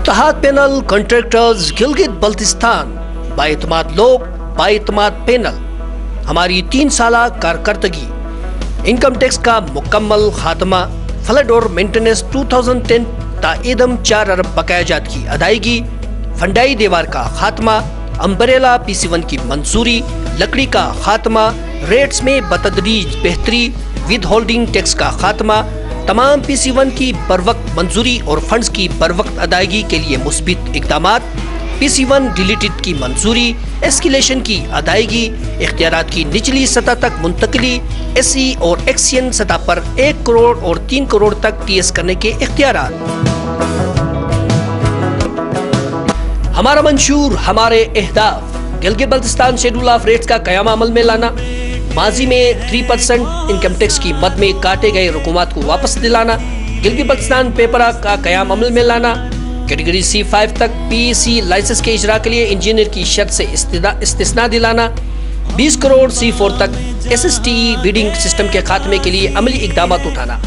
اتحاد panel contractors Gilgit Baltistan, بااعتماد لوگ، بااعتماد panel, ہماری 3 سالہ کارکردگی، انکم ٹیکس کا مکمل خاتمہ، فلڈ اور مینٹیننس 2010 تا ایدم 4 ارب بقایا جات کی ادائیگی، فنڈائی دیوار کا خاتمہ، امبریلا PC1 کی منظوری، لکڑی کا خاتمہ، ریٹس میں بتدریج بہتری، ود ہولڈنگ ٹیکس کا خاتمہ، تمام PC1 کی بروقت منظوری اور فنڈز کی بروقت ادائیگی کے لیے مثبت اقدامات، PC1 ڈیلیٹڈ کی منظوری، ایسکیلیشن کی ادائیگی، اختیارات کی نچلی سطح تک منتقلی، SE اور ایکسین سطح پر 1 کروڑ اور 3 کروڑ تک TS کرنے کے اختیارات۔ ہمارا منشور، ہمارے اہداف: Gilgit Baltistan schedule of rates کا قیام عمل میں لانا، ماضی میں 3% انکم ٹیکس کی مد میں کاٹے گئے رقومات کو واپس دلانا، گلگت بلتستان پیپرا کا قیام عمل میں لانا، کیٹیگری C5 تک PEC لائسنس کے اجرا کے لیے انجینئر کی شرط سے استثناء دلانا، 20 کروڑ C4 تک SSTE بیڈنگ سسٹم کے خاتمے کے لیے عملی اقدامات اٹھانا،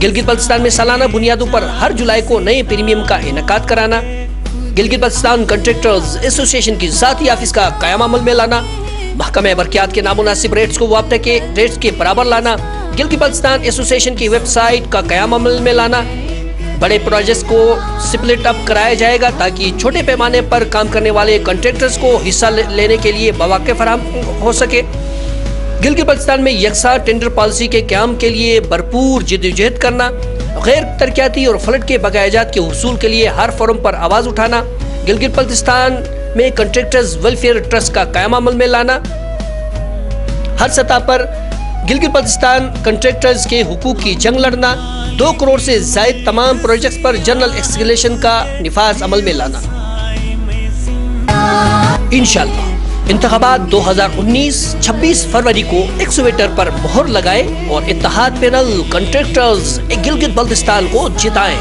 گلگت بلتستان میں سالانہ بنیادوں پر ہر جولائی کو نئے پریمیم کا انعقاد کرانا، گلگت بلتستان کنٹریکٹرز ایسوسی ایشن کی ذاتی آفس کا قیام عمل میں لانا، محکمہ برقیات کے نامناسب ریٹس کو ضابطے کے ریٹس کے برابر لانا، گلگت بلتستان ایسوسی ایشن کی ویب سائٹ کا قیام عمل میں لانا، بڑے پروجیکٹس کو سپلٹ اپ کرایا جائے گا تاکہ چھوٹے پیمانے پر کام کرنے والے کنٹریکٹرز کو حصہ لینے کے لیے مواقع فراہم ہو سکے، گلگت بلتستان میں یکساں ٹینڈر پالیسی کے قیام کے لیے بھرپور جدوجہد کرنا، غیر ترقیاتی اور فلڈ کے بقایا جات کے حصول کے لیے ہر فورم پر آواز اٹھانا، گلگت بلتستان میں کنٹریکٹرز ویلفیئر ٹرسٹ کا قیام عمل میں لانا، ہر سطح پر گلگت بلتستان کنٹریکٹرز کے حقوق کی جنگ لڑنا، 2 کروڑ سے زائد تمام پروجیکٹس پر جنرل ایکسکیلیشن کا نفاذ عمل میں لانا۔ انشاءاللہ انتخابات 2019 26 فروری کو ایکسویٹر پر مہر لگائے اور اتحاد پینل کنٹریکٹرز گلگت بلتستان کو جتائیں۔